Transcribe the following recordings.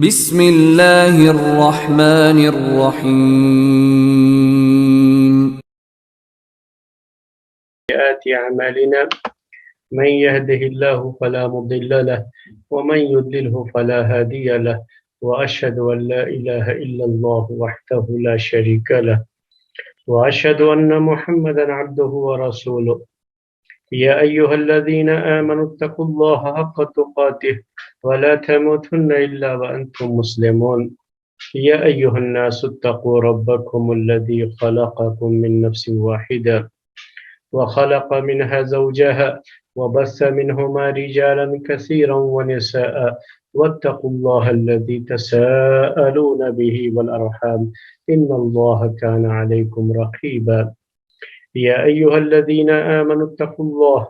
بسم اللہ الرحمن الرحیم سيئات أعمالنا من يهده الله فلا مضل له ومن يضلله فلا هادي له وأشهد أن لا إله إلا الله وحده لا شريك له وأشهد أن محمدا عبده ورسوله يا أيها الذين آمنوا اتقوا الله حق تقاته ولا تموتن إلا وأنتم مسلمون يا أيها الناس اتقوا ربكم الذي خلقكم من نفس واحدة وخلق منها زوجها وبث منهما رجالا كثيرا ونساء واتقوا الله الذي تساءلون به والأرحام إن الله كان عليكم رقيبا يا أيها الذين آمنوا اتقوا الله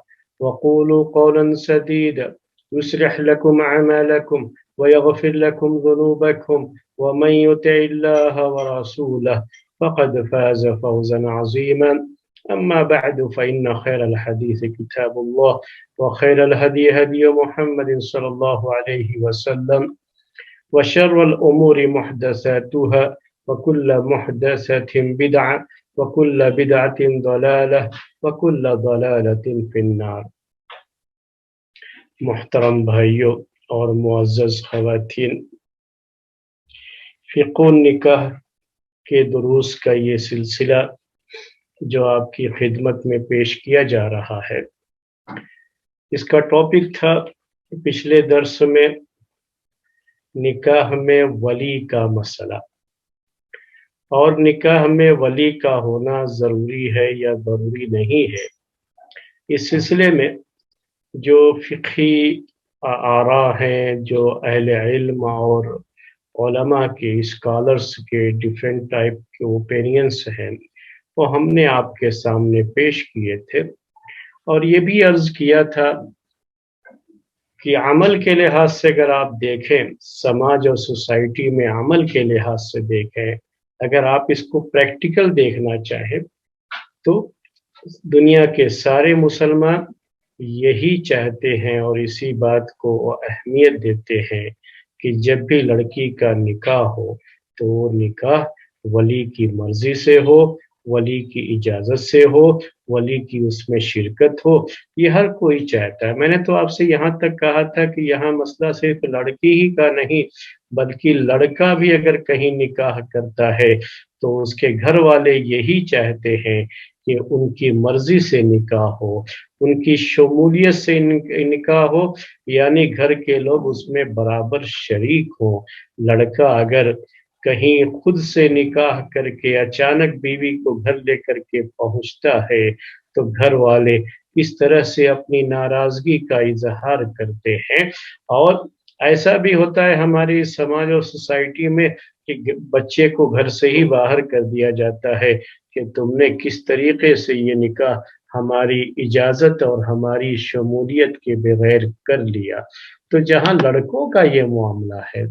وقولوا قولا سديدا يصلح لكم أعمالكم ويغفر لكم ذنوبكم ومن يطع الله ورسوله فقد فاز فوزا عظيما أما بعد فإن خير الحديث كتاب الله وخير الهدي هدي محمد صلى الله عليه وسلم وشر الأمور محدثاتها وكل محدثة بدعة وكل بدعة ضلالة وكل ضلالة في النار. محترم بھائیوں اور معزز خواتین، فقہ النکاح کے دروس کا یہ سلسلہ جو آپ کی خدمت میں پیش کیا جا رہا ہے، اس کا ٹاپک تھا پچھلے درس میں نکاح میں ولی کا مسئلہ، اور نکاح میں ولی کا ہونا ضروری ہے یا ضروری نہیں ہے۔ اس سلسلے میں جو فقہی آراء ہیں، جو اہل علم اور علماء کے اسکالرس کے ڈیفرنٹ ٹائپ کے اوپینینس ہیں، وہ ہم نے آپ کے سامنے پیش کیے تھے، اور یہ بھی عرض کیا تھا کہ عمل کے لحاظ سے اگر آپ دیکھیں، سماج اور سوسائٹی میں عمل کے لحاظ سے دیکھیں، اگر آپ اس کو پریکٹیکل دیکھنا چاہیں تو دنیا کے سارے مسلمان یہی چاہتے ہیں اور اسی بات کو اہمیت دیتے ہیں کہ جب بھی لڑکی کا نکاح ہو تو وہ نکاح ولی کی مرضی سے ہو، ولی کی اجازت سے ہو، ولی کی اس میں شرکت ہو۔ یہ ہر کوئی چاہتا ہے۔ میں نے تو آپ سے یہاں تک کہا تھا کہ یہاں مسئلہ صرف لڑکی ہی کا نہیں، بلکہ لڑکا بھی اگر کہیں نکاح کرتا ہے تو اس کے گھر والے یہی چاہتے ہیں کہ ان کی مرضی سے نکاح ہو، ان کی شمولیت سے نکاح ہو، یعنی گھر کے لوگ اس میں برابر شریک ہوں۔ لڑکا اگر کہیں خود سے نکاح کر کے اچانک بیوی کو گھر لے کر کے پہنچتا ہے تو گھر والے اس طرح سے اپنی ناراضگی کا اظہار کرتے ہیں، اور ایسا بھی ہوتا ہے ہماری سماج اور سوسائٹی میں کہ بچے کو گھر سے ہی باہر کر دیا جاتا ہے کہ تم نے کس طریقے سے یہ نکاح ہماری اجازت اور ہماری شمولیت کے بغیر کر لیا۔ تو جہاں لڑکوں کا یہ معاملہ ہے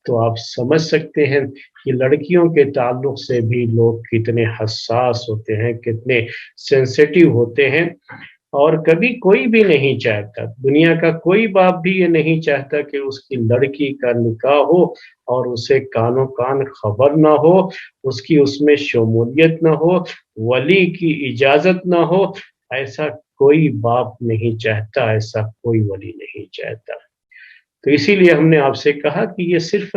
تو آپ سمجھ سکتے ہیں کہ لڑکیوں کے تعلق سے بھی لوگ کتنے حساس ہوتے ہیں، کتنے سینسیٹیو ہوتے ہیں، اور کبھی کوئی بھی نہیں چاہتا، دنیا کا کوئی باپ بھی یہ نہیں چاہتا کہ اس کی لڑکی کا نکاح ہو اور اسے کانوں کان خبر نہ ہو، اس کی اس میں شمولیت نہ ہو، ولی کی اجازت نہ ہو۔ ایسا کوئی باپ نہیں چاہتا، ایسا کوئی ولی نہیں چاہتا۔ تو اسی لیے ہم نے آپ سے کہا کہ یہ صرف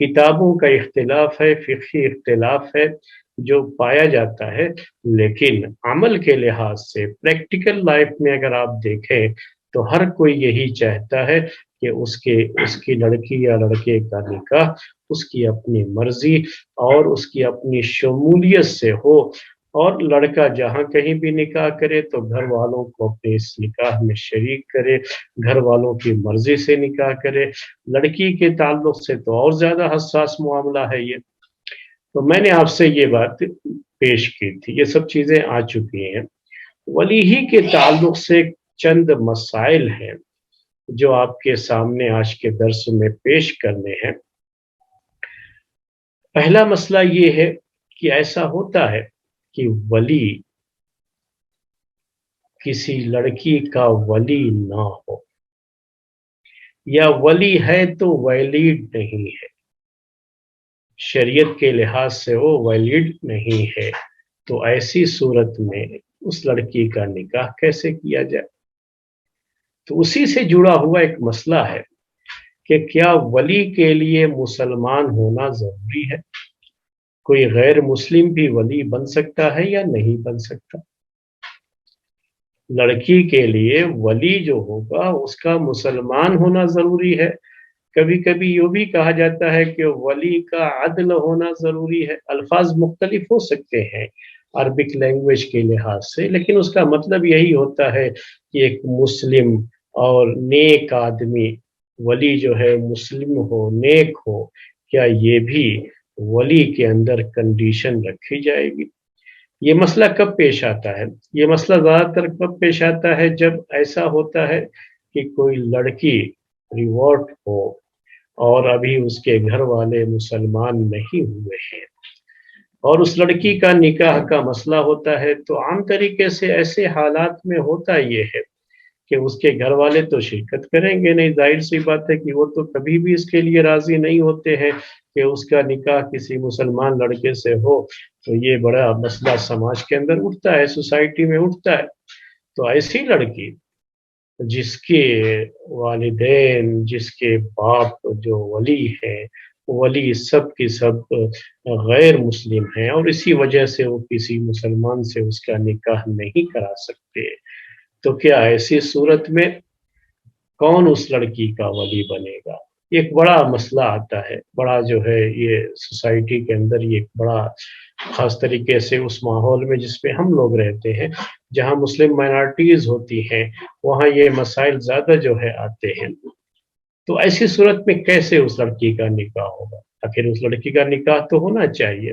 کتابوں کا اختلاف ہے، فقہی اختلاف ہے جو پایا جاتا ہے، لیکن عمل کے لحاظ سے پریکٹیکل لائف میں اگر آپ دیکھیں تو ہر کوئی یہی چاہتا ہے کہ اس کی لڑکی یا لڑکے کا نکاح اس کی اپنی مرضی اور اس کی اپنی شمولیت سے ہو، اور لڑکا جہاں کہیں بھی نکاح کرے تو گھر والوں کو اپنے اس نکاح میں شریک کرے، گھر والوں کی مرضی سے نکاح کرے۔ لڑکی کے تعلق سے تو اور زیادہ حساس معاملہ ہے یہ۔ تو میں نے آپ سے یہ بات پیش کی تھی، یہ سب چیزیں آ چکی ہیں۔ ولی ہی کے تعلق سے چند مسائل ہیں جو آپ کے سامنے آج کے درس میں پیش کرنے ہیں۔ پہلا مسئلہ یہ ہے کہ ایسا ہوتا ہے کہ ولی کسی لڑکی کا ولی نہ ہو، یا ولی ہے تو ویلڈ نہیں ہے۔ शरीयत के लिहाज से वो वैलिड नहीं है, तो ऐसी सूरत में उस लड़की का निकाह कैसे किया जाए। तो उसी से जुड़ा हुआ एक मसला है कि क्या वली के लिए मुसलमान होना जरूरी है, कोई गैर मुस्लिम भी वली बन सकता है या नहीं बन सकता। लड़की के लिए वली जो होगा उसका मुसलमान होना जरूरी है। कभी कभी ये भी कहा जाता है कि वली का अदल होना जरूरी है। अल्फाज मुख्तलिफ हो सकते हैं अरबिक लैंग्वेज के लिहाज से, लेकिन उसका मतलब यही होता है कि एक मुस्लिम और नेक आदमी, वली जो है मुस्लिम हो, नेक हो, क्या ये भी वली के अंदर कंडीशन रखी जाएगी। ये मसला कब पेश आता है, ये मसला ज्यादातर कब पेश आता है जब ऐसा होता है कि कोई लड़की रिवोल्ट हो और अभी उसके घर वाले मुसलमान नहीं हुए हैं और उस लड़की का निकाह का मसला होता है। तो आम तरीके से ऐसे हालात में होता ये है कि उसके घर वाले तो शिरकत करेंगे नहीं, जाहिर सी बात है कि वो तो कभी भी इसके लिए राजी नहीं होते हैं कि उसका निकाह किसी मुसलमान लड़के से हो। तो ये बड़ा मसला समाज के अंदर उठता है, सोसाइटी में उठता है। तो ऐसी लड़की जिसके वालिदैन, जिसके बाप जो वली है, वली सब की सब गैर मुस्लिम हैं और इसी वजह से वो किसी मुसलमान से उसका निकाह नहीं करा सकते, तो क्या ऐसी सूरत में कौन उस लड़की का वली बनेगा। एक बड़ा मसला आता है, बड़ा जो है ये सोसाइटी के अंदर ये एक बड़ा खास तरीके से उस माहौल में जिसमें हम लोग रहते हैं, जहाँ मुस्लिम माइनॉरिटीज होती हैं, वहाँ ये मसाइल ज्यादा जो है आते हैं। तो ऐसी सूरत में कैसे उस लड़की का निकाह होगा। आखिर उस लड़की का निकाह तो होना चाहिए,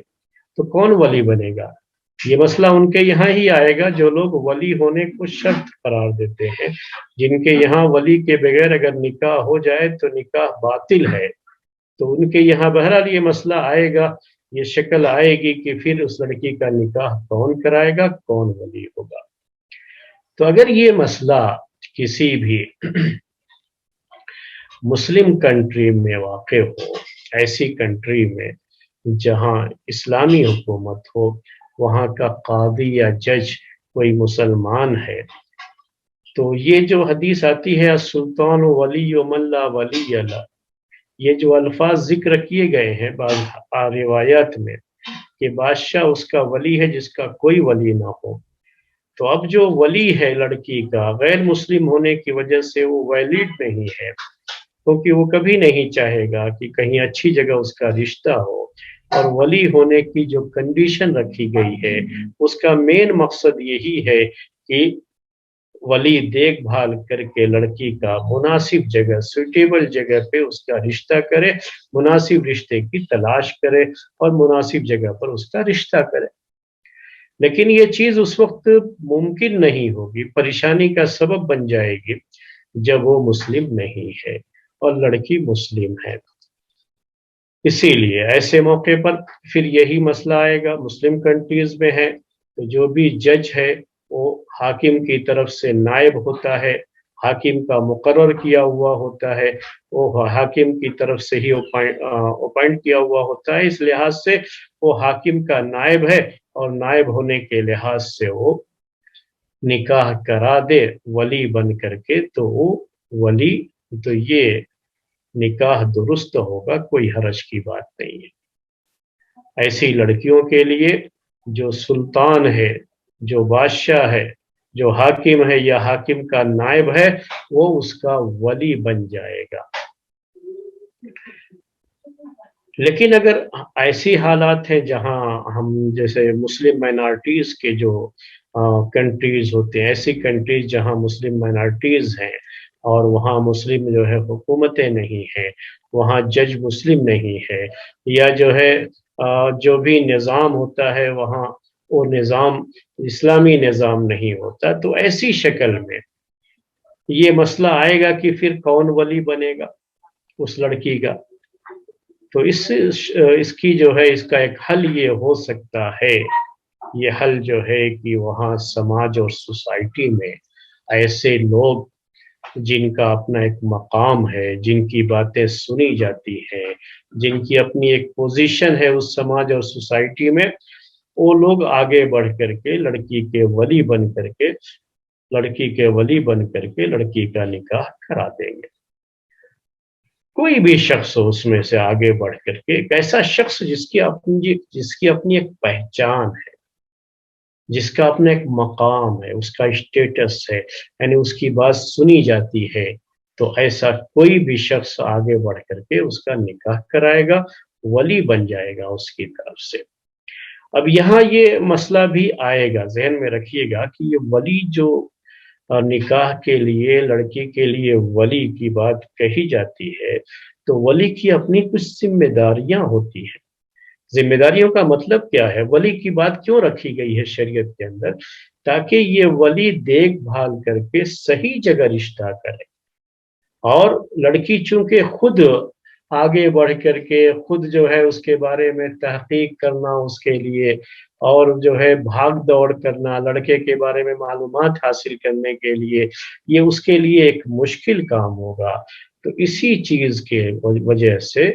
तो कौन वली बनेगा। ये मसला उनके यहाँ ही आएगा जो लोग वली होने को शर्त करार देते हैं, जिनके यहाँ वली के बगैर अगर निकाह हो जाए तो निकाह बातिल है। तो उनके यहाँ बहरहाल ये मसला आएगा, ये शक्ल आएगी कि फिर उस लड़की का निकाह कौन कराएगा, कौन वली होगा। तो अगर ये मसला किसी भी मुस्लिम कंट्री में वाक़ हो, ऐसी कंट्री में जहाँ इस्लामी हुकूमत हो, वहाँ का कादी या जज कोई मुसलमान है, तो ये जो हदीस आती है सुल्तान वली मन ला वली अला, ये जो अल्फाज जिक्र किए गए हैं बाज़ रिवायात में कि बादशाह उसका वली है जिसका कोई वली ना हो। तो अब जो वली है लड़की का गैर मुस्लिम होने की वजह से वो वैलिड नहीं है, क्योंकि वो कभी नहीं चाहेगा कि कहीं अच्छी जगह उसका रिश्ता हो। और वली होने की जो कंडीशन रखी गई है उसका मेन मकसद यही है कि वली देखभाल करके लड़की का मुनासिब जगह, सुइटेबल जगह पे उसका रिश्ता करे, मुनासिब रिश्ते की तलाश करे और मुनासिब जगह पर उसका रिश्ता करे। लेकिन ये चीज उस वक्त मुमकिन नहीं होगी, परेशानी का सबब बन जाएगी जब वो मुस्लिम नहीं है और लड़की मुस्लिम है। इसीलिए ऐसे मौके पर फिर यही मसला आएगा। मुस्लिम कंट्रीज में है तो जो भी जज है वो हाकिम की तरफ से नायब होता है, हाकिम का मुकर्रर किया हुआ होता है, वो हाकिम की तरफ से ही अपॉइंट किया हुआ होता है। इस लिहाज से वो हाकिम का नायब है और नायब होने के लिहाज से वो निकाह करा दे वली बन करके, तो वो वली, तो ये निकाह दुरुस्त होगा, कोई हरज की बात नहीं है। ऐसी लड़कियों के लिए जो सुल्तान है, जो बादशाह है, जो हाकिम है या हाकिम का नायब है, वो उसका वली बन जाएगा। लेकिन अगर ऐसी हालात हैं जहां हम जैसे मुस्लिम माइनॉरिटीज के जो कंट्रीज होते हैं, ऐसी कंट्रीज जहां मुस्लिम माइनॉरिटीज हैं और वहाँ मुस्लिम जो है हुकूमतें नहीं हैं, वहाँ जज मुस्लिम नहीं है, या जो है जो भी निज़ाम होता है वहाँ वो निज़ाम इस्लामी निज़ाम नहीं होता, तो ऐसी शक्ल में ये मसला आएगा कि फिर कौन वली बनेगा उस लड़की का। तो इसकी जो है इसका एक हल ये हो सकता है, ये हल जो है कि वहाँ समाज और सोसाइटी में ऐसे लोग जिनका अपना एक मकाम है, जिनकी बातें सुनी जाती हैं, जिनकी अपनी एक पोजीशन है उस समाज और सोसाइटी में, वो लोग आगे बढ़ करके लड़की के वली बन करके लड़की का निकाह करा देंगे। कोई भी शख्स हो उसमें से आगे बढ़ करके, एक ऐसा शख्स जिसकी अपनी एक पहचान है, जिसका अपना एक मकाम है, उसका स्टेटस है, यानी उसकी बात सुनी जाती है, तो ऐसा कोई भी शख्स आगे बढ़ करके उसका निकाह कराएगा, वली बन जाएगा उसकी तरफ से। अब यहाँ ये मसला भी आएगा, ज़हन में रखिएगा कि ये वली जो निकाह के लिए लड़की के लिए वली की बात कही जाती है, तो वली की अपनी कुछ जिम्मेदारियां होती हैं। जिम्मेदारियों का मतलब क्या है, वली की बात क्यों रखी गई है शरीयत के अंदर, ताकि ये वली देखभाल करके सही जगह रिश्ता करे। और लड़की चूंकि खुद आगे बढ़ करके खुद जो है उसके बारे में तहकीक करना उसके लिए, और जो है भाग दौड़ करना लड़के के बारे में मालूमात हासिल करने के लिए, ये उसके लिए एक मुश्किल काम होगा। तो इसी चीज के वजह से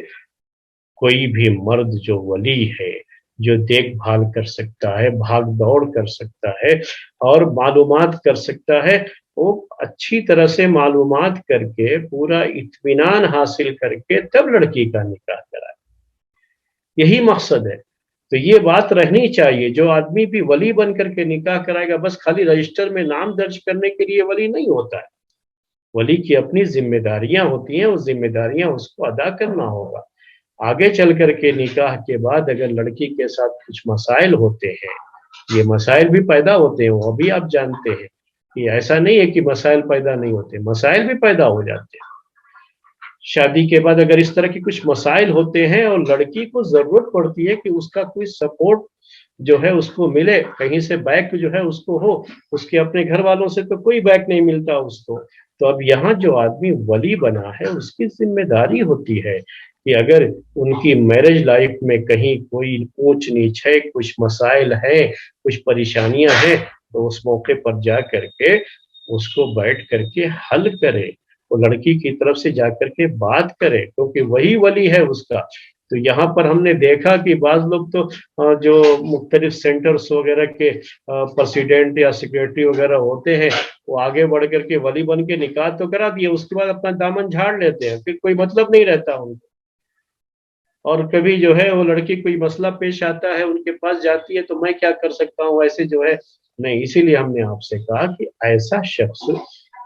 कोई भी मर्द जो वली है, जो देखभाल कर सकता है, भाग दौड़ कर सकता है और मालूमात कर सकता है, वो अच्छी तरह से मालूमात करके पूरा इत्मीनान हासिल करके तब लड़की का निकाह कराए। यही मकसद है। तो ये बात रहनी चाहिए, जो आदमी भी वली बन करके निकाह कराएगा बस खाली रजिस्टर में नाम दर्ज करने के लिए वली नहीं होता है। वली की अपनी जिम्मेदारियां होती हैं, उस जिम्मेदारियां उसको अदा करना होगा। आगे चल करके निकाह के बाद अगर लड़की के साथ कुछ मसाइल होते हैं, ये मसाइल भी पैदा होते हैं, वो भी आप जानते हैं कि ऐसा नहीं है कि मसाइल पैदा नहीं होते, मसाइल भी पैदा हो जाते हैं। शादी के बाद अगर इस तरह के कुछ मसाइल होते हैं और लड़की को जरूरत पड़ती है कि उसका कोई सपोर्ट जो है उसको मिले, कहीं से बैक जो है उसको हो, उसके अपने घर वालों से तो कोई बैक नहीं मिलता उसको। तो अब यहाँ जो आदमी वली बना है उसकी जिम्मेदारी होती है कि अगर उनकी मैरिज लाइफ में कहीं कोई ऊंच नीच है, कुछ मसाइल है, कुछ परेशानियां हैं, तो उस मौके पर जा करके उसको बैठ करके हल करे, वो लड़की की तरफ से जा करके बात करे, क्योंकि वही वली है उसका। तो यहाँ पर हमने देखा कि बाज लोग तो जो मुख्तलिफ सेंटर्स वगैरह के प्रेसिडेंट या सेक्रेटरी वगैरह होते हैं, वो आगे बढ़ करके वली बन के निकाह तो करा दिए, उसके बाद अपना दामन झाड़ लेते हैं, फिर कोई मतलब नहीं रहता उनको। और कभी जो है वो लड़की कोई मसला पेश आता है उनके पास जाती है, तो मैं क्या कर सकता हूँ, ऐसे जो है नहीं। इसीलिए हमने आपसे कहा कि ऐसा शख्स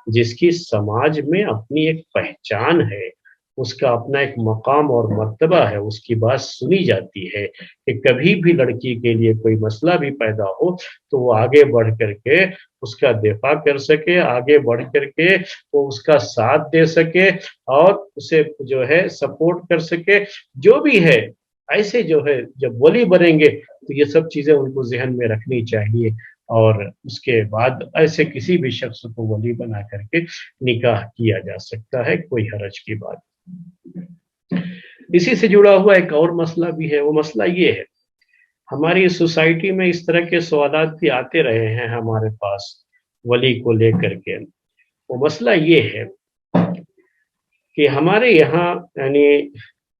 जिसकी समाज में अपनी एक पहचान है, उसका अपना एक मकाम और मर्तबा है, उसकी बात सुनी जाती है, कि कभी भी लड़की के लिए कोई मसला भी पैदा हो तो वो आगे बढ़ करके उसका दिफा कर सके, आगे बढ़ करके वो उसका साथ दे सके और उसे जो है सपोर्ट कर सके, जो भी है। ऐसे जो है जब वली बनेंगे तो ये सब चीजें उनको जहन में रखनी चाहिए, और उसके बाद ऐसे किसी भी शख्स को वली बना करके निकाह किया जा सकता है, कोई हरज की बात। इसी से जुड़ा हुआ एक और मसला भी है, वो मसला ये है, हमारी सोसाइटी में इस तरह के सवालात भी आते रहे हैं हमारे पास वली को लेकर के। वो मसला ये है कि हमारे यहाँ, यानी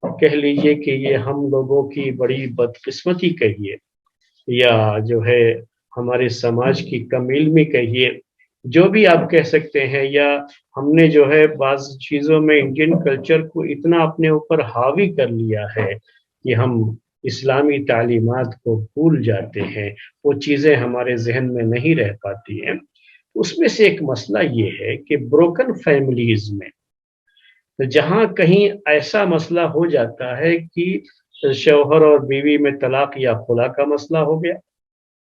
कह लीजिए कि ये हम लोगों की बड़ी बदकिस्मती कहिए, या जो है हमारे समाज की कम इल्मी कहिए, जो भी आप कह सकते हैं, या हमने जो है बाज़ चीज़ों में इंडियन कल्चर को इतना अपने ऊपर हावी कर लिया है कि हम इस्लामी तालीमात को भूल जाते हैं, वो चीज़ें हमारे जहन में नहीं रह पाती हैं। उसमें से एक मसला ये है कि ब्रोकन फैमिलीज में, तो जहाँ कहीं ऐसा मसला हो जाता है कि शौहर और बीवी में तलाक या खुला का मसला हो गया,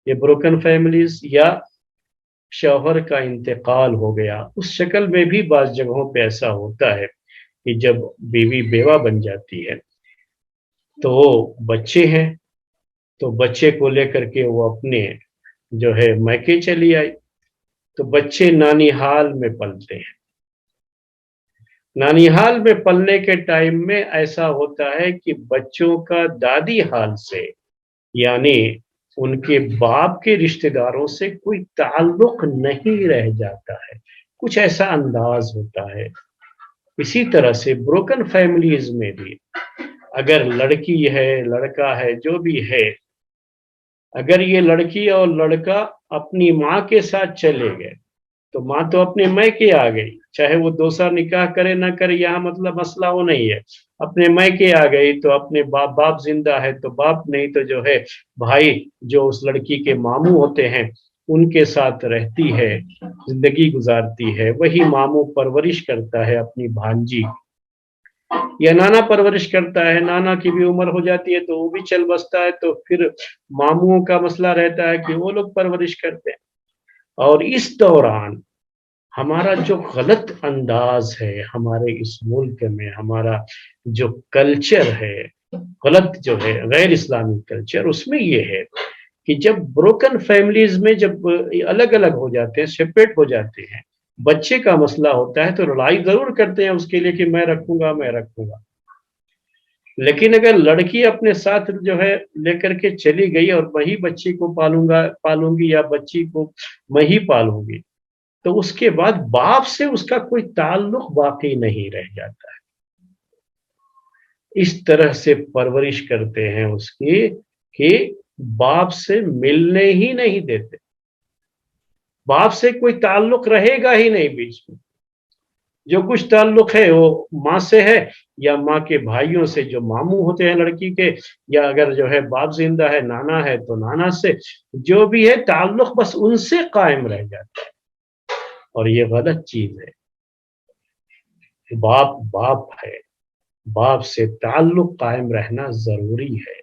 ये ब्रोकन फैमिलीज, या शौहर का इंतकाल हो गया, उस शक्ल में भी बाज़ जगहों पे ऐसा होता है कि जब बीवी बेवा बन जाती है तो बच्चे हैं, तो बच्चे को लेकर के वो अपने जो है मैके चली आई, तो बच्चे नानीहाल में पलते हैं। नानीहाल में पलने के टाइम में ऐसा होता है कि बच्चों का दादी हाल से, यानी उनके बाप के रिश्तेदारों से कोई ताल्लुक नहीं रह जाता है, कुछ ऐसा अंदाज होता है। इसी तरह से ब्रोकन फैमिलीज में भी अगर लड़की है, लड़का है, जो भी है, अगर ये लड़की और लड़का अपनी माँ के साथ चले गए तो माँ तो अपने मैके आ गई, चाहे वो दूसरा निकाह करे ना करे, यहाँ मतलब मसला वो नहीं है। अपने मैके आ गई तो अपने बाप जिंदा है तो बाप, नहीं तो जो है भाई जो उस लड़की के मामू होते हैं उनके साथ रहती है, जिंदगी गुजारती है। वही मामू परवरिश करता है अपनी भांजी, या नाना परवरिश करता है। नाना की भी उम्र हो जाती है तो वो भी चल बसता है, तो फिर मामुओं का मसला रहता है कि वो लोग परवरिश करते हैं। और इस दौरान हमारा जो गलत अंदाज है हमारे इस मुल्क में, हमारा जो कल्चर है गलत, जो है गैर इस्लामी कल्चर, उसमें ये है कि जब ब्रोकन फैमिलीज में जब अलग अलग हो जाते हैं, सेपरेट हो जाते हैं, बच्चे का मसला होता है तो लड़ाई जरूर करते हैं उसके लिए कि मैं रखूंगा मैं रखूंगा। लेकिन अगर लड़की अपने साथ जो है लेकर के चली गई और वही बच्ची को पालूंगी या बच्ची को मैं ही पालूंगी, तो उसके बाद बाप से उसका कोई ताल्लुक बाकी नहीं रह जाता है। इस तरह से परवरिश करते हैं उसकी कि बाप से मिलने ही नहीं देते, बाप से कोई ताल्लुक रहेगा ही नहीं बीच में। जो कुछ ताल्लुक है वो माँ से है या माँ के भाइयों से जो मामू होते हैं लड़की के, या अगर जो है बाप जिंदा है, नाना है तो नाना से, जो भी है ताल्लुक बस उनसे कायम रह जाता है। और ये गलत चीज है। बाप बाप है, बाप से ताल्लुक कायम रहना जरूरी है।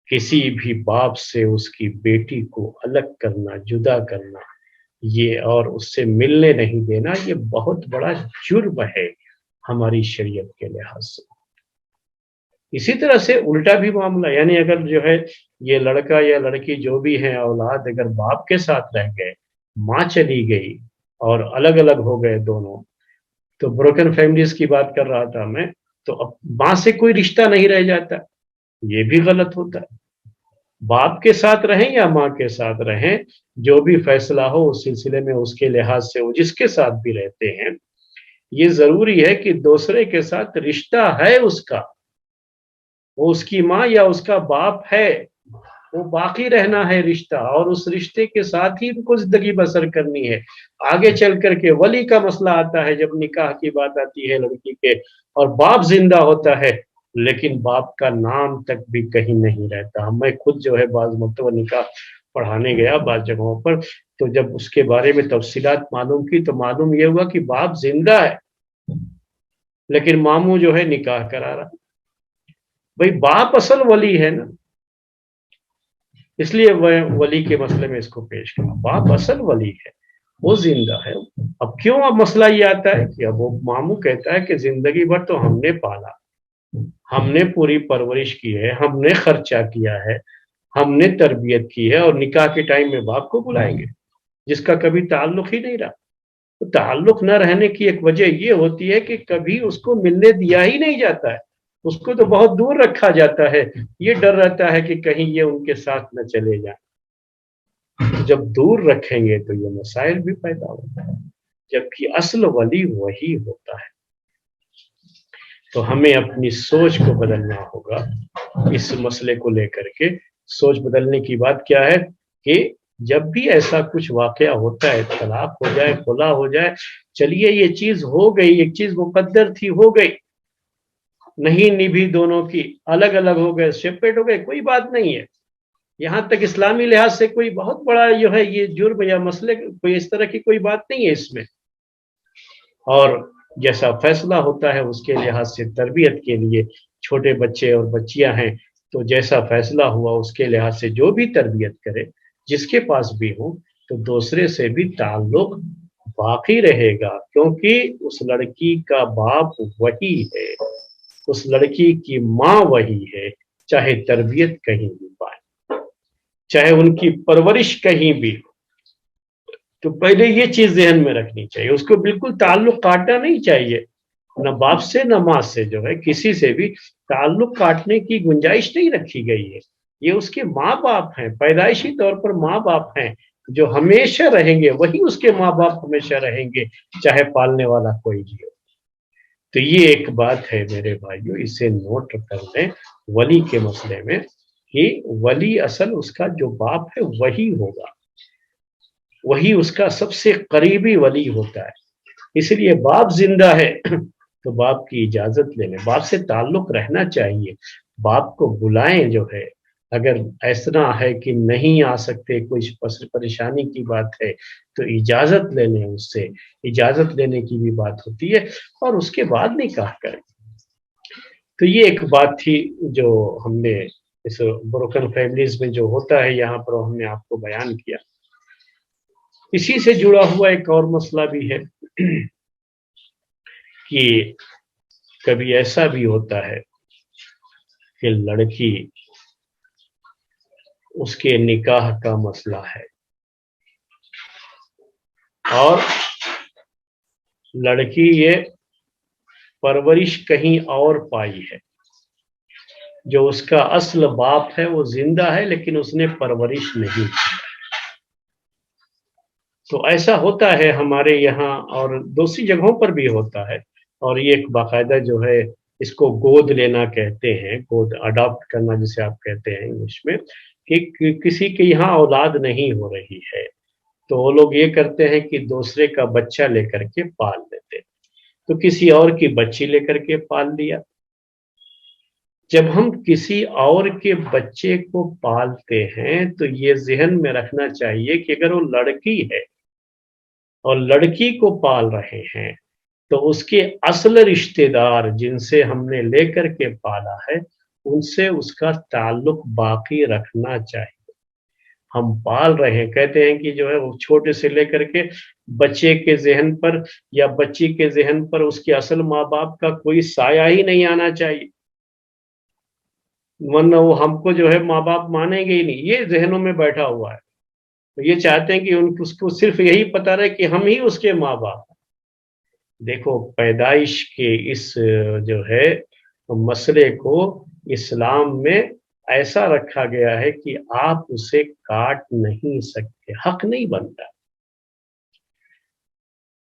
किसी भी बाप से उसकी बेटी को अलग करना, जुदा करना, ये और उससे मिलने नहीं देना, ये बहुत बड़ा जुर्म है हमारी शरीयत के लिहाज से। इसी तरह से उल्टा भी मामला, यानी अगर जो है ये लड़का या लड़की जो भी है औलाद अगर बाप के साथ रह गए, माँ चली गई और अलग अलग हो गए दोनों, तो ब्रोकन फैमिलीज की बात कर रहा था मैं, तो अब माँ से कोई रिश्ता नहीं रह जाता, ये भी गलत होता है। बाप के साथ रहें या माँ के साथ रहें, जो भी फैसला हो उस सिलसिले में उसके लिहाज से वो जिसके साथ भी रहते हैं, ये जरूरी है कि दूसरे के साथ रिश्ता है उसका, वो उसकी माँ या उसका बाप है, वो बाकी रहना है रिश्ता, और उस रिश्ते के साथ ही उनको जिंदगी बसर करनी है। आगे चल करके वली का मसला आता है, जब निकाह की बात आती है लड़की के और बाप जिंदा होता है लेकिन बाप का नाम तक भी कहीं नहीं रहता। मैं खुद जो है बाज मरतबा निकाह पढ़ाने गया बाज जगहों पर, तो जब उसके बारे में तफसीलात मालूम की तो मालूम यह हुआ कि बाप जिंदा है लेकिन मामू जो है निकाह करा रहा। भाई बाप असल वली है ना, इसलिए वह वली के मसले में इसको पेश किया। बाप असल वली है, वो जिंदा है। अब क्यों अब मसला ये आता है कि अब वो मामू कहता है कि जिंदगी भर तो हमने पाला, हमने पूरी परवरिश की है, हमने खर्चा किया है, हमने तरबियत की है, और निकाह के टाइम में बाप को बुलाएंगे जिसका कभी ताल्लुक ही नहीं रहा। तो ताल्लुक न रहने की एक वजह ये होती है कि कभी उसको मिलने दिया ही नहीं जाता है, उसको तो बहुत दूर रखा जाता है। ये डर रहता है कि कहीं ये उनके साथ न चले जाए। जब दूर रखेंगे तो ये मसाइल भी पैदा होता है, जबकि असल वली वही होता है। तो हमें अपनी सोच को बदलना होगा इस मसले को लेकर के। सोच बदलने की बात क्या है कि जब भी ऐसा कुछ वाकया होता है, तलाक हो जाए, खुला हो जाए, चलिए ये चीज हो गई, एक चीज मुकद्दर थी, हो गई, नहीं निभी दोनों की, अलग अलग हो गए, सेपरेट हो गए, कोई बात नहीं है। यहाँ तक इस्लामी लिहाज से कोई बहुत बड़ा जो है ये जुर्म या मसले, कोई इस तरह की कोई बात नहीं है इसमें। और जैसा फैसला होता है उसके लिहाज से तरबियत के लिए, छोटे बच्चे और बच्चियां हैं तो जैसा फैसला हुआ उसके लिहाज से जो भी तरबियत करे, जिसके पास भी हो, तो दूसरे से भी ताल्लुक बाकी रहेगा, क्योंकि उस लड़की का बाप वही है, उस लड़की की माँ वही है, चाहे तरबियत कहीं भी पाए, चाहे उनकी परवरिश कहीं भी हो। तो पहले ये चीज ज़हन में रखनी चाहिए, उसको बिल्कुल ताल्लुक काटना नहीं चाहिए, न बाप से न माँ से, जो है किसी से भी ताल्लुक काटने की गुंजाइश नहीं रखी गई है। ये उसके माँ बाप हैं, पैदाइशी तौर पर माँ बाप हैं, जो हमेशा रहेंगे वही उसके माँ बाप हमेशा रहेंगे, चाहे पालने वाला कोई भी हो। तो ये एक बात है मेरे भाइयों, इसे नोट कर लें वली के मसले में, कि वली असल उसका जो बाप है वही होगा, वही उसका सबसे करीबी वली होता है। इसलिए बाप जिंदा है तो बाप की इजाजत ले लें, बाप से ताल्लुक रहना चाहिए, बाप को बुलाएं जो है। अगर ऐसा है कि नहीं आ सकते, कोई परेशानी की बात है, तो इजाजत ले लें उससे, इजाजत लेने की भी बात होती है, और उसके बाद निकाह करें। तो ये एक बात थी जो हमने इस ब्रोकन फैमिलीज में जो होता है यहाँ पर हमने आपको बयान किया। इसी से जुड़ा हुआ एक और मसला भी है कि कभी ऐसा भी होता है कि लड़की, उसके निकाह का मसला है और लड़की ये परवरिश कहीं और पाई है, जो उसका असल बाप है वो जिंदा है लेकिन उसने परवरिश नहीं की। तो ऐसा होता है हमारे यहाँ और दूसरी जगहों पर भी होता है, और ये एक बाकायदा जो है इसको गोद लेना कहते हैं, गोद अडॉप्ट करना जिसे आप कहते हैं इंग्लिश में, कि किसी के यहाँ औलाद नहीं हो रही है तो वो लोग ये करते हैं कि दूसरे का बच्चा लेकर के पाल लेते, तो किसी और की बच्ची लेकर के पाल लिया। जब हम किसी और के बच्चे को पालते हैं तो ये जहन में रखना चाहिए कि अगर वो लड़की है और लड़की को पाल रहे हैं तो उसके असल रिश्तेदार जिनसे हमने लेकर के पाला है उनसे उसका ताल्लुक बाकी रखना चाहिए। हम पाल रहे हैं, कहते हैं कि जो है वो छोटे से लेकर के बच्चे के जहन पर या बच्ची के जहन पर उसके असल माँ बाप का कोई साया ही नहीं आना चाहिए, वरना वो हमको जो है माँ बाप मानेंगे ही नहीं, ये जहनों में बैठा हुआ है। तो ये चाहते हैं कि उसको सिर्फ यही पता रहे कि हम ही उसके माँ बाप हैं। देखो पैदाइश के इस जो है मसले को इस्लाम में ऐसा रखा गया है कि आप उसे काट नहीं सकते, हक नहीं बनता।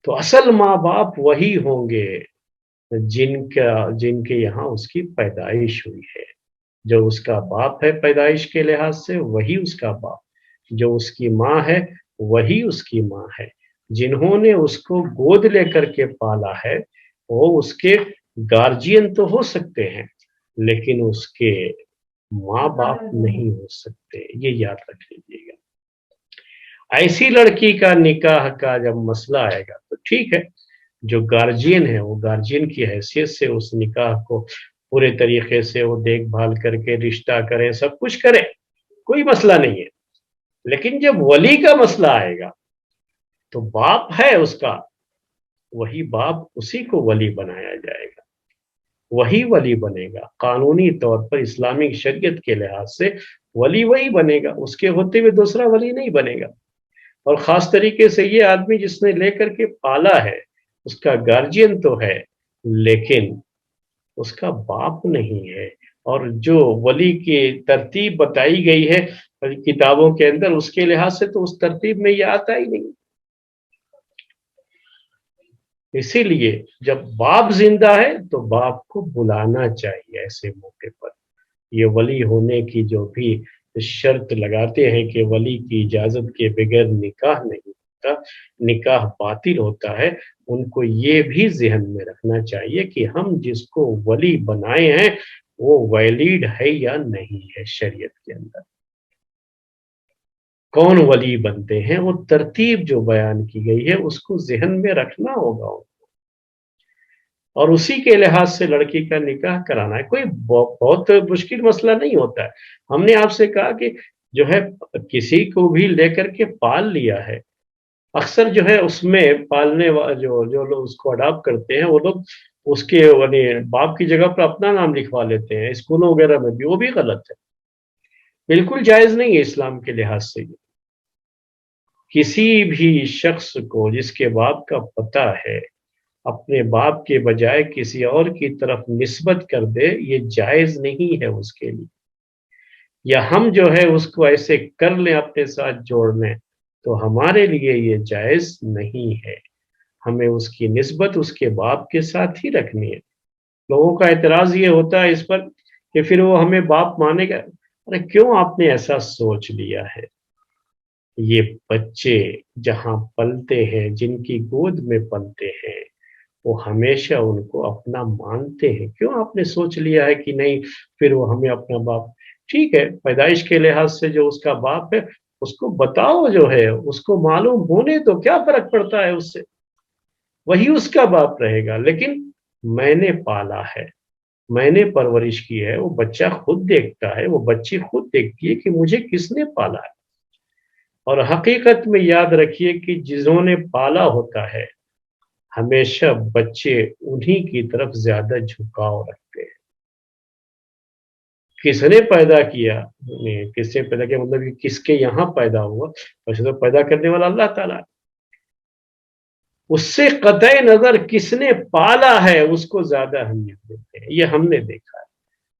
तो असल माँ बाप वही होंगे जिनके यहाँ उसकी पैदाइश हुई है। जो उसका बाप है पैदाइश के लिहाज से वही उसका बाप, जो उसकी माँ है वही उसकी माँ है। जिन्होंने उसको गोद लेकर के पाला है वो उसके गार्जियन तो हो सकते हैं लेकिन उसके माँ बाप नहीं हो सकते, ये याद रख लीजिएगा। ऐसी लड़की का निकाह का जब मसला आएगा तो ठीक है, जो गार्जियन है वो गार्जियन की हैसियत से उस निकाह को पूरे तरीके से वो देखभाल करके रिश्ता करे, सब कुछ करे, कोई मसला नहीं है। लेकिन जब वली का मसला आएगा तो बाप है उसका, वही बाप उसी को वली बनाया जाएगा, वही वली बनेगा। कानूनी तौर पर इस्लामिक शरीयत के लिहाज से वली वही बनेगा, उसके होते हुए दूसरा वली नहीं बनेगा। और खास तरीके से ये आदमी जिसने लेकर के पाला है उसका गार्जियन तो है लेकिन उसका बाप नहीं है। और जो वली की तरतीब बताई गई है किताबों के अंदर उसके लिहाज से तो उस तरतीब में ये आता ही नहीं। इसीलिए जब बाप जिंदा है तो बाप को बुलाना चाहिए ऐसे मौके पर। ये वली होने की जो भी शर्त लगाते हैं कि वली की इजाजत के बगैर निकाह नहीं होता, निकाह बातिल होता है, उनको ये भी जहन में रखना चाहिए कि हम जिसको वली बनाए हैं वो वैलिड है या नहीं है शरीयत के अंदर। कौन वली बनते हैं वो तरतीब जो बयान की गई है उसको जहन में रखना होगा और उसी के लिहाज से लड़की का निकाह कराना है। कोई बहुत मुश्किल मसला नहीं होता है। हमने आपसे कहा कि जो है किसी को भी लेकर के पाल लिया है, अक्सर जो है उसमें पालने जो जो लोग उसको अडॉप्ट करते हैं वो लोग उसके यानी बाप की जगह पर अपना नाम लिखवा लेते हैं स्कूलों वगैरह में भी, वो भी गलत है, बिल्कुल जायज नहीं है इस्लाम के लिहाज से। किसी भी शख्स को जिसके बाप का पता है अपने बाप के बजाय किसी और की तरफ निस्बत कर दे, ये जायज नहीं है उसके लिए। या हम जो है उसको ऐसे कर लें अपने साथ जोड़ लें تو हमारे लिए ये जायज नहीं है, हमें उसकी निस्बत उसके बाप के साथ ही रखनी है। लोगों का एतराज ये होता है इस पर कि फिर वो हमें बाप मानेगा। अरे क्यों आपने ऐसा सोच लिया है? ये बच्चे जहाँ पलते हैं, जिनकी गोद में पलते हैं, वो हमेशा उनको अपना मानते हैं। क्यों आपने सोच लिया है कि नहीं फिर वो हमें अपना बाप? ठीक है, पैदाइश के लिहाज से जो उसका बाप है उसको बताओ, जो है उसको मालूम होने तो क्या फर्क पड़ता है उससे, वही उसका बाप रहेगा। लेकिन मैंने पाला है, मैंने परवरिश की है, वो बच्चा खुद देखता है, वो बच्ची खुद देखती है कि मुझे किसने पाला है। और हकीकत में याद रखिए कि जिन्होंने पाला होता है हमेशा बच्चे उन्हीं की तरफ ज्यादा झुकाव रखते हैं। किसने पैदा किया, किसने पैदा किया मतलब कि किसके यहाँ पैदा हुआ, वैसे तो पैदा करने वाला अल्लाह ताला है। उससे कतई नजर किसने पाला है उसको ज्यादा अहमियत देते हैं, ये हमने देखा है।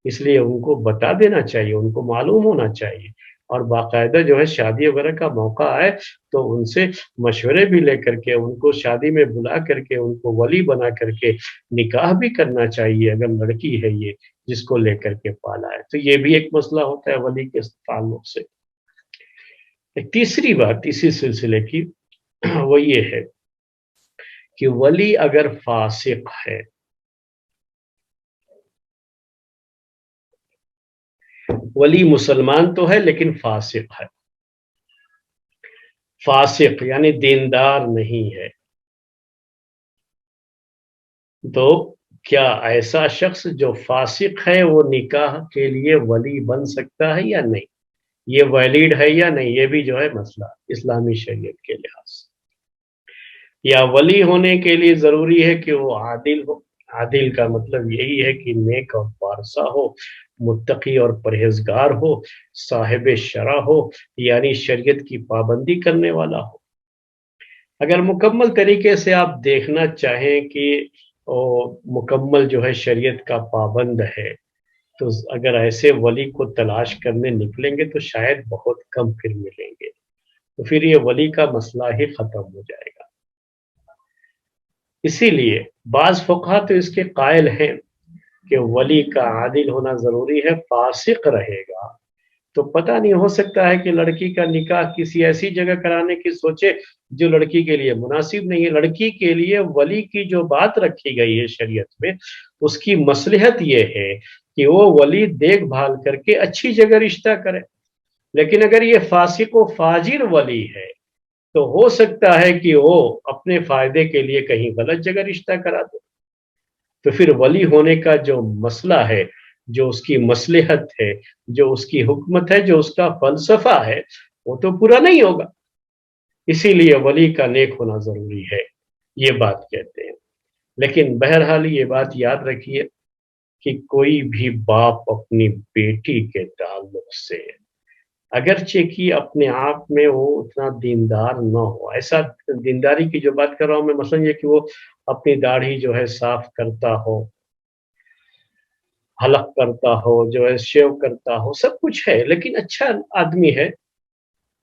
इसलिए उनको बता देना चाहिए, उनको मालूम होना चाहिए। और बाकायदा जो है शादी वगैरह का मौका आए तो उनसे मशवरे भी लेकर के उनको शादी में बुला करके उनको वली बना करके निकाह भी करना चाहिए, अगर लड़की है ये जिसको लेकर के पाला है। तो ये भी एक मसला होता है वली के ताल्लुक से। एक तीसरी बात इसी सिलसिले की वो ये है कि वली अगर फासिक है, वली मुसलमान तो है लेकिन फासिक है, फासिक यानी दीनदार नहीं है, तो क्या ऐसा शख्स जो फासिक है वो निकाह के लिए वली बन सकता है या नहीं? ये वैलिड है या नहीं, ये भी जो है मसला इस्लामी शरीयत के लिहाज से। या वली होने के लिए जरूरी है कि वो आदिल हो। आदिल का मतलब यही है कि नेक और पारसा हो, मुत्तकी और परहेजगार हो, साहिब शरा हो, यानी शरीयत की पाबंदी करने वाला हो। अगर मुकम्मल तरीके से आप देखना चाहें कि मुकम्मल जो है शरीयत का पाबंद है, तो अगर ऐसे वली को तलाश करने निकलेंगे तो शायद बहुत कम फिर मिलेंगे, तो फिर ये वली का मसला ही खत्म हो जाएगा। इसीलिए बाज फुकहा तो इसके कायल हैं कि वली का आदिल होना जरूरी है, फासिक रहेगा तो पता नहीं, हो सकता है कि लड़की का निकाह किसी ऐसी जगह कराने की सोचे जो लड़की के लिए मुनासिब नहीं है। लड़की के लिए वली की जो बात रखी गई है शरीयत में, उसकी मसलहत ये है कि वो वली देखभाल करके अच्छी जगह रिश्ता करे। लेकिन अगर ये फासिक व फाजिर वली है तो हो सकता है कि वो अपने फायदे के लिए कहीं गलत जगह रिश्ता करा दे, तो फिर वली होने का जो मसला है, जो उसकी मसलहत है, जो उसकी हुकमत है, जो उसका फलसफा है, वो तो पूरा नहीं होगा। इसीलिए वली का नेक होना जरूरी है, ये बात कहते हैं। लेकिन बहरहाल ये बात याद रखिए कि कोई भी बाप अपनी बेटी के ताल्लुक से, अगरचे कि अपने आप में वो उतना दीनदार न हो, ऐसा दीनदारी की जो बात कर रहा हूं मैं, मसलन ये कि वो अपनी दाढ़ी जो है साफ करता हो, हलक करता हो, जो है शेव करता हो, सब कुछ है, लेकिन अच्छा आदमी है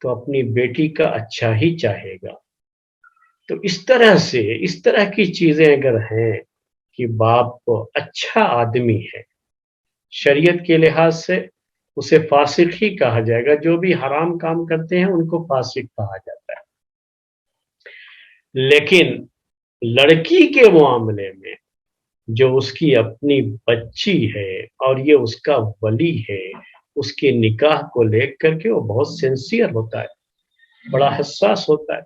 तो अपनी बेटी का अच्छा ही चाहेगा। तो इस तरह से, इस तरह की चीजें अगर हैं कि बाप अच्छा आदमी है, शरीयत के लिहाज से उसे फासिक ही कहा जाएगा। जो भी हराम काम करते हैं उनको फासिक कहा जाता है। लेकिन लड़की के मामले में जो उसकी अपनी बच्ची है और ये उसका वली है, उसके निकाह को लेकर के वो बहुत सिंसियर होता है, बड़ा हसास होता है,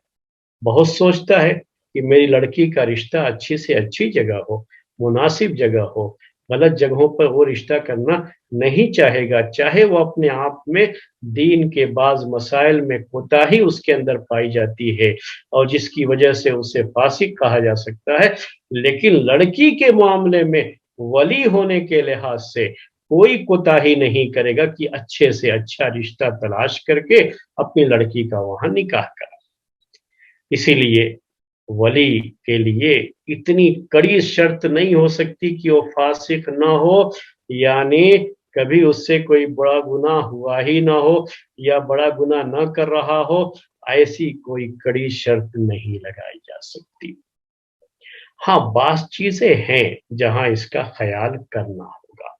बहुत सोचता है कि मेरी लड़की का रिश्ता अच्छी से अच्छी जगह हो, मुनासिब जगह हो। गलत जगहों पर वो रिश्ता करना नहीं चाहेगा, चाहे वो अपने आप में दीन के बाज मसाइल में कोताही उसके अंदर पाई जाती है और जिसकी वजह से उसे फासिक कहा जा सकता है। लेकिन लड़की के मामले में वली होने के लिहाज से कोई कोताही नहीं करेगा कि अच्छे से अच्छा रिश्ता तलाश करके अपनी लड़की का वहां निकाह करा। इसीलिए वली के लिए इतनी कड़ी शर्त नहीं हो सकती कि वो फासिक ना हो, यानी कभी उससे कोई बड़ा गुनाह हुआ ही ना हो या बड़ा गुनाह न कर रहा हो। ऐसी कोई कड़ी शर्त नहीं लगाई जा सकती। हाँ, बास चीजें हैं जहां इसका ख्याल करना होगा,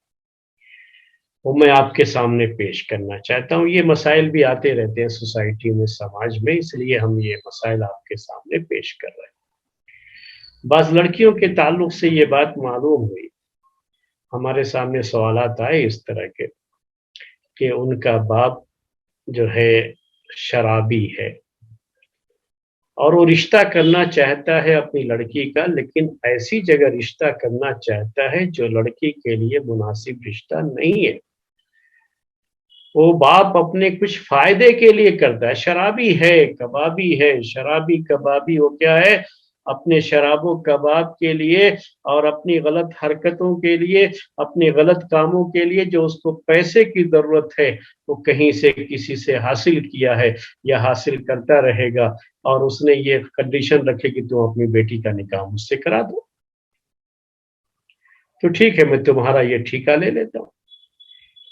वो मैं आपके सामने पेश करना चाहता हूँ। ये मसाइल भी आते रहते हैं सोसाइटी में, समाज में, इसलिए हम ये मसाइल आपके सामने पेश कर रहे हैं। बास लड़कियों के ताल्लुक से ये बात मालूम हुई, हमारे सामने सवालात आए इस तरह के कि उनका बाप जो है शराबी है और वो रिश्ता करना चाहता है अपनी लड़की का, लेकिन ऐसी जगह रिश्ता करना चाहता है जो लड़की के लिए मुनासिब रिश्ता नहीं है। वो बाप अपने कुछ फायदे के लिए करता है, शराबी है, कबाबी है, शराबी कबाबी, वो क्या है, अपने शराबो कबाब के लिए और अपनी गलत हरकतों के लिए, अपने गलत कामों के लिए जो उसको पैसे की जरूरत है, वो कहीं से किसी से हासिल किया है या हासिल करता रहेगा, और उसने ये कंडीशन रखे कि तुम अपनी बेटी का निकाह मुझसे करा दो, तो ठीक है मैं तुम्हारा ये ठेका ले लेता हूँ।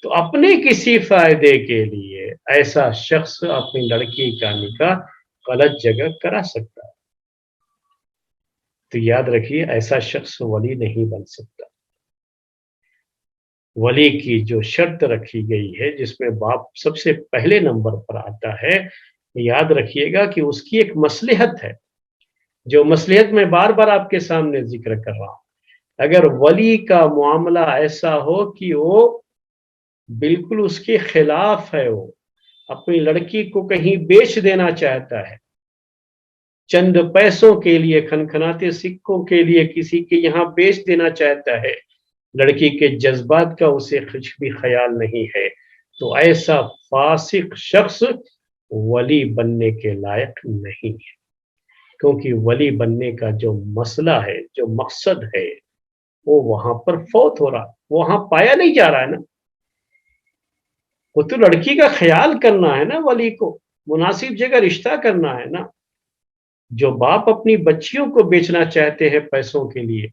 तो अपने किसी फायदे के लिए ऐसा शख्स अपनी लड़की का निकाह गलत जगह करा सकता है। तो याद रखिए, ऐसा शख्स वली नहीं बन सकता। वली की जो शर्त रखी गई है, जिसमें बाप सबसे पहले नंबर पर आता है, याद रखिएगा कि उसकी एक मसलहत है, जो मसलहत मैं बार बार आपके सामने जिक्र कर रहा हूं। अगर वली का मामला ऐसा हो कि वो बिल्कुल उसके खिलाफ है, वो अपनी लड़की को कहीं बेच देना चाहता है, चंद पैसों के लिए, खनखनाते सिक्कों के लिए किसी के यहाँ बेच देना चाहता है, लड़की के जज्बात का उसे कुछ भी ख्याल नहीं है, तो ऐसा फासिक शख्स वली बनने के लायक नहीं है। क्योंकि वली बनने का जो मसला है, जो मकसद है, वो वहां पर फौत हो रहा, वहां पाया नहीं जा रहा है ना। वो तो लड़की का ख्याल करना है ना, वली को मुनासिब जगह रिश्ता करना है ना। जो बाप अपनी बच्चियों को बेचना चाहते हैं पैसों के लिए,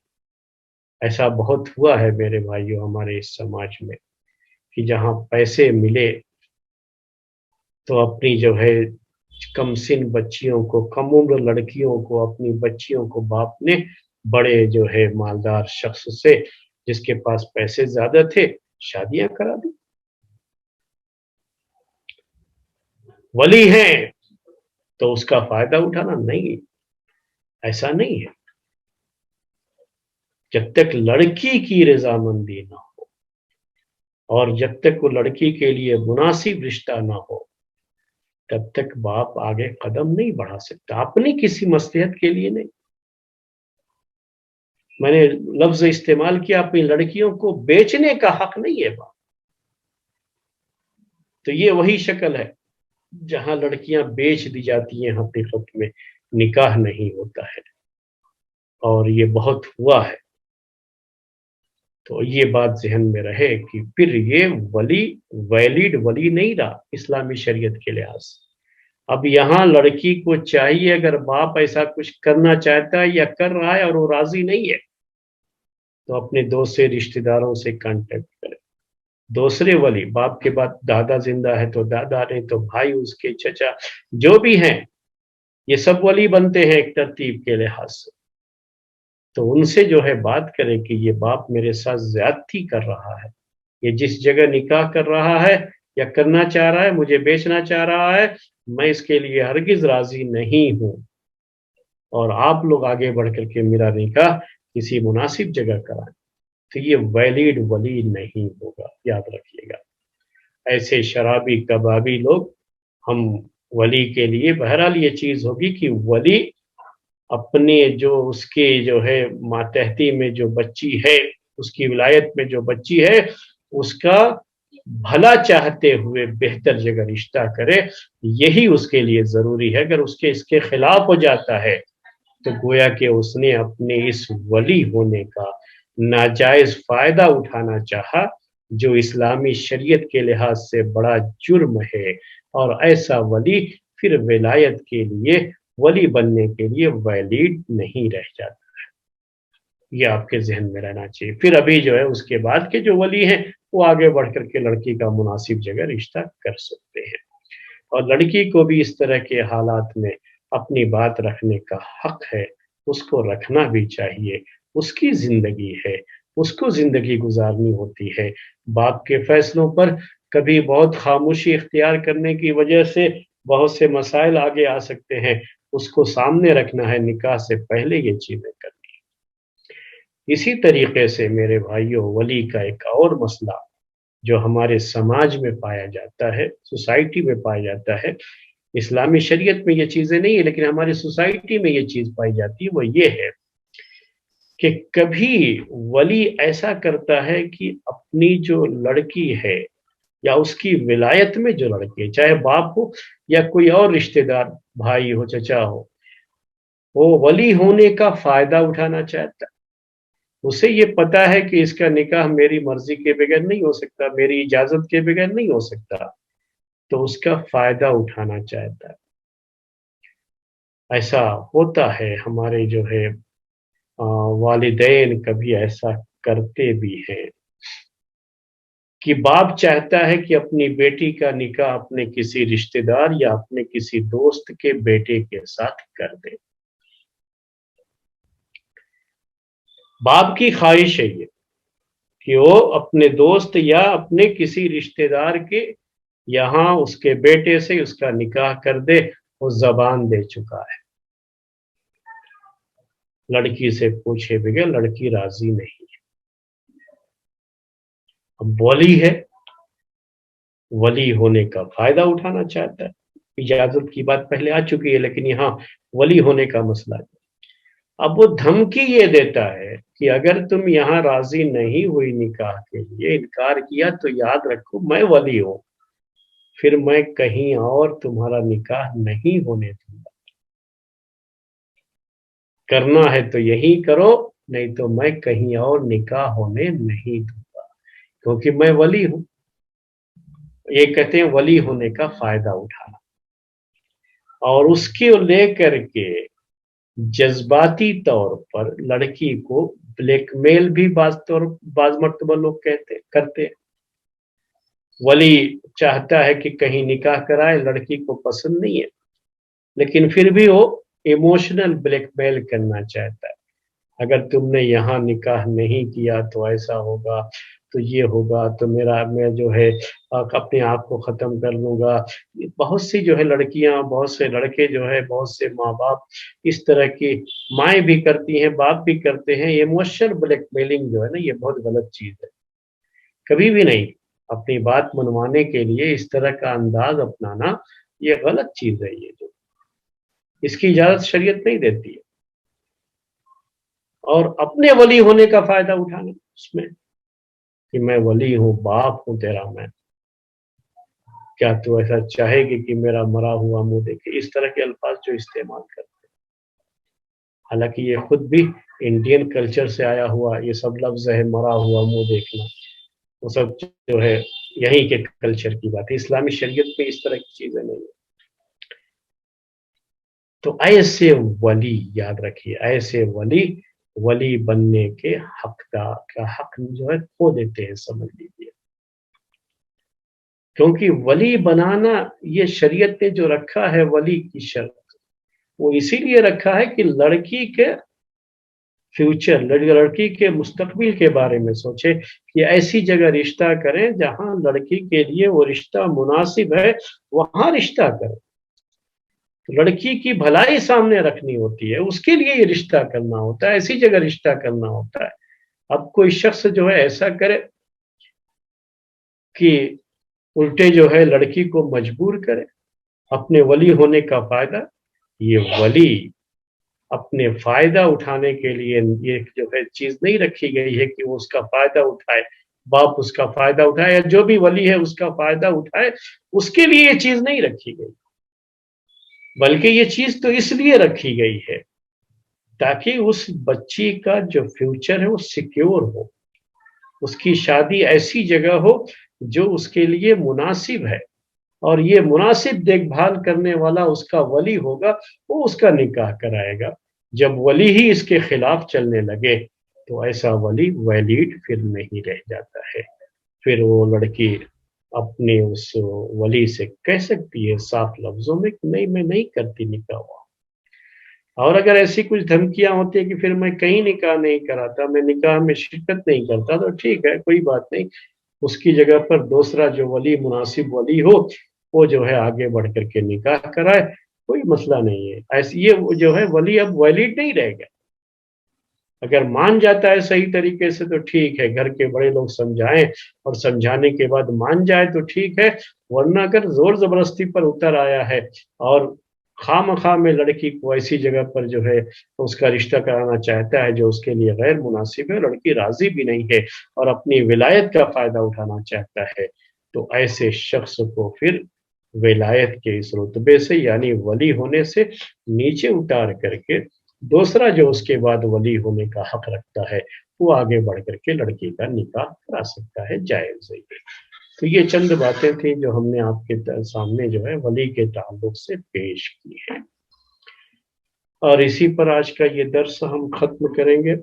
ऐसा बहुत हुआ है मेरे भाइयों हमारे इस समाज में, कि जहां पैसे मिले तो अपनी जो है कम सिन बच्चियों को, कम उम्र लड़कियों को, अपनी बच्चियों को बाप ने बड़े जो है मालदार शख्स से, जिसके पास पैसे ज्यादा थे, शादियां करा दी। वली है तो उसका फायदा उठाना नहीं, ऐसा नहीं है। जब तक लड़की की रजामंदी ना हो और जब तक वो लड़की के लिए मुनासिब रिश्ता ना हो, तब तक बाप आगे कदम नहीं बढ़ा सकता, अपनी किसी मसलहत के लिए नहीं। मैंने लफ्ज इस्तेमाल किया, अपनी लड़कियों को बेचने का हक नहीं है बाप। तो ये वही शक्ल है जहां लड़कियां बेच दी जाती हैं, हकीकत में निकाह नहीं होता है, और ये बहुत हुआ है। तो ये बात जहन में रहे कि फिर ये वली वैलिड वली नहीं रहा इस्लामी शरीयत के लिहाज से। अब यहाँ लड़की को चाहिए, अगर बाप ऐसा कुछ करना चाहता है या कर रहा है और वो राजी नहीं है, तो अपने दोस्त से, रिश्तेदारों से कांटेक्ट करे। दूसरे वली, बाप के बाद दादा जिंदा है तो दादा, नहीं तो भाई उसके, चचा, जो भी हैं, ये सब वली बनते हैं एक तरतीब के लिहाज से। तो उनसे जो है बात करें कि ये बाप मेरे साथ ज्यादती कर रहा है, ये जिस जगह निकाह कर रहा है या करना चाह रहा है, मुझे बेचना चाह रहा है, मैं इसके लिए हरगिज राजी नहीं हूं, और आप लोग आगे बढ़ करके मेरा निकाह किसी मुनासिब जगह कराएं, तो ये वैलिड वली नहीं होगा, याद रखिएगा। ऐसे शराबी कबाबी लोग, हम वली के लिए बहरहाल ये चीज होगी कि वली अपने जो उसके जो है मातहती में जो बच्ची है, उसकी विलायत में जो बच्ची है, उसका भला चाहते हुए बेहतर जगह रिश्ता करे, यही उसके लिए जरूरी है। अगर उसके इसके खिलाफ हो जाता है तो गोया कि उसने अपने इस वली होने का नाजायज फायदा उठाना चाहा, जो इस्लामी शरीयत के लिहाज से बड़ा जुर्म है, और ऐसा वली फिर विलायत के लिए, वली बनने के लिए वैलिड नहीं रह जाता। ये आपके जहन में रहना चाहिए। फिर अभी जो है उसके बाद के जो वली हैं, वो आगे बढ़ करके लड़की का मुनासिब जगह रिश्ता कर सकते हैं। اور لڑکی کو بھی اس طرح کے حالات میں اپنی بات رکھنے کا حق ہے، اس کو رکھنا بھی چاہیے، اس کی زندگی ہے، اس کو زندگی گزارنی ہوتی ہے۔ باپ کے فیصلوں پر کبھی بہت خاموشی اختیار کرنے کی وجہ سے بہت سے مسائل آگے آ سکتے ہیں، اس کو سامنے رکھنا ہے، نکاح سے پہلے یہ چیزیں کرنی۔ اسی طریقے سے میرے بھائیوں، ولی کا ایک اور مسئلہ جو ہمارے سماج میں پایا جاتا ہے، سوسائٹی میں پایا جاتا ہے، اسلامی شریعت میں یہ چیزیں نہیں ہیں لیکن ہماری سوسائٹی میں یہ چیز پائی جاتی ہے، وہ یہ ہے کہ کبھی ولی ایسا کرتا ہے کہ اپنی جو لڑکی ہے یا اس کی ولایت میں جو لڑکی ہے، چاہے باپ ہو یا کوئی اور رشتہ دار، بھائی ہو، چچا ہو، وہ ولی ہونے کا فائدہ اٹھانا چاہتا ہے۔ اسے یہ پتا ہے کہ اس کا نکاح میری مرضی کے بغیر نہیں ہو سکتا، میری اجازت کے بغیر نہیں ہو سکتا، تو اس کا فائدہ اٹھانا چاہتا ہے۔ ایسا ہوتا ہے، ہمارے جو ہے والدین کبھی ایسا کرتے بھی ہیں کہ باپ چاہتا ہے کہ اپنی بیٹی کا نکاح اپنے کسی رشتہ دار یا اپنے کسی دوست کے بیٹے کے ساتھ کر دے۔ باپ کی خواہش ہے یہ کہ وہ اپنے دوست یا اپنے کسی رشتہ دار کے یہاں اس کے بیٹے سے اس کا نکاح کر دے، وہ زبان دے چکا ہے، لڑکی سے پوچھے بغیر، لڑکی راضی نہیں ہے۔ اب ولی ہے، ولی ہونے کا فائدہ اٹھانا چاہتا ہے، اجازت کی بات پہلے آ چکی ہے لیکن یہاں ولی ہونے کا مسئلہ ہے۔ اب وہ دھمکی یہ دیتا ہے کہ اگر تم یہاں راضی نہیں ہوئی نکاح کے لیے، انکار کیا، تو یاد رکھو میں ولی ہوں، پھر میں کہیں اور تمہارا نکاح نہیں ہونے دوں گا، کرنا ہے تو یہی کرو، نہیں تو میں کہیں اور نکاح ہونے نہیں دوں گا، کیونکہ میں ولی ہوں۔ یہ کہتے ہیں ولی ہونے کا فائدہ اٹھانا، اور اس کے لے کر کے جذباتی طور پر لڑکی کو بلیک میل بھی بعض مرتبہ لوگ کرتے ہیں۔ ولی چاہتا ہے کہ کہیں نکاح کرائے، لڑکی کو پسند نہیں ہے لیکن پھر بھی وہ ایموشنل بلیک میل کرنا چاہتا ہے، اگر تم نے یہاں نکاح نہیں کیا تو ایسا ہوگا، تو یہ ہوگا، تو میں جو ہے اپنے آپ کو ختم کر لوں گا۔ بہت سی جو ہے لڑکیاں، بہت سے لڑکے جو ہے، بہت سے ماں باپ اس طرح کی، مائیں بھی کرتی ہیں، باپ بھی کرتے ہیں۔ ایموشنل بلیک میلنگ جو ہے نا، یہ بہت غلط چیز ہے، کبھی بھی نہیں۔ اپنی بات منوانے کے لیے اس طرح کا انداز اپنانا یہ غلط چیز ہے، یہ جو اس کی اجازت شریعت نہیں دیتی ہے۔ اور اپنے ولی ہونے کا فائدہ اٹھانا اس میں کہ میں ولی ہوں، باپ ہوں تیرا میں، کیا تو ایسا چاہے گی کہ میرا مرا ہوا منہ دیکھے، اس طرح کے الفاظ جو استعمال کرتے ہیں۔ حالانکہ یہ خود بھی انڈین کلچر سے آیا ہوا یہ سب لفظ ہے، مرا ہوا منہ دیکھنا، وہ سب جو ہے یہیں کے کلچر کی بات ہے، اسلامی شریعت میں اس طرح کی چیزیں نہیں ہیں۔ تو ایسے ولی یاد رکھیے، ایسے ولی بننے کے حقدار کا حق جو ہے کھو دیتے ہیں، سمجھ لیجیے۔ کیونکہ ولی بنانا یہ شریعت نے جو رکھا ہے ولی کی شرط، وہ اسی لیے رکھا ہے کہ لڑکی کے فیوچر، لڑکی کے مستقبل کے بارے میں سوچے کہ ایسی جگہ رشتہ کریں جہاں لڑکی کے لیے وہ رشتہ مناسب ہے، وہاں رشتہ کریں۔ لڑکی کی بھلائی سامنے رکھنی ہوتی ہے، اس کے لیے یہ رشتہ کرنا ہوتا ہے، ایسی جگہ رشتہ کرنا ہوتا ہے۔ اب کوئی شخص جو ہے ایسا کرے کہ الٹے جو ہے لڑکی کو مجبور کرے اپنے ولی ہونے کا فائدہ، یہ ولی اپنے فائدہ اٹھانے کے لیے یہ جو ہے چیز نہیں رکھی گئی ہے کہ وہ اس کا فائدہ اٹھائے، باپ اس کا فائدہ اٹھائے یا جو بھی ولی ہے اس کا فائدہ اٹھائے، اس کے لیے یہ چیز نہیں رکھی گئی، بلکہ یہ چیز تو اس لیے رکھی گئی ہے تاکہ اس بچی کا جو فیوچر ہے وہ سیکیور ہو، اس کی شادی ایسی جگہ ہو جو اس کے لیے مناسب ہے، اور یہ مناسب دیکھ بھال کرنے والا اس کا ولی ہوگا، وہ اس کا نکاح کرائے گا۔ جب ولی ہی اس کے خلاف چلنے لگے تو ایسا ولی ویلڈ پھر نہیں رہ جاتا ہے، پھر وہ لڑکی अपने उस वली से कह सकती है साफ लफ्जों में कि नहीं, मैं नहीं करती निकाह वहाँ। और अगर ऐसी कुछ धमकियां होती है कि फिर मैं कहीं निकाह नहीं कराता, मैं निकाह में शिरकत नहीं करता, तो ठीक है, कोई बात नहीं, उसकी जगह पर दूसरा जो वली मुनासिब वली हो वो जो है आगे बढ़ करके निकाह कराए, कोई मसला नहीं है। ऐसे ये वो जो है वली अब वैलिड नहीं रहेगा। अगर मान जाता है सही तरीके से तो ठीक है, घर के बड़े लोग समझाएं और समझाने के बाद मान जाए तो ठीक है, वरना अगर जोर जबरदस्ती पर उतर आया है और खामखा में लड़की को ऐसी जगह पर जो है उसका रिश्ता कराना चाहता है जो उसके लिए गैर मुनासिब है, लड़की राजी भी नहीं है और अपनी विलायत का फायदा उठाना चाहता है, तो ऐसे शख्स को फिर विलायत के इस रुतबे से यानी वली होने से नीचे उतार करके दूसरा जो उसके बाद वली होने का हक रखता है वो आगे बढ़ करके लड़की का निकाह करा सकता है, जायज है ये। तो ये चंद बातें थी जो हमने आपके सामने जो है वली के ताल्लुक से पेश की है, और इसी पर आज का ये दर्स हम खत्म करेंगे।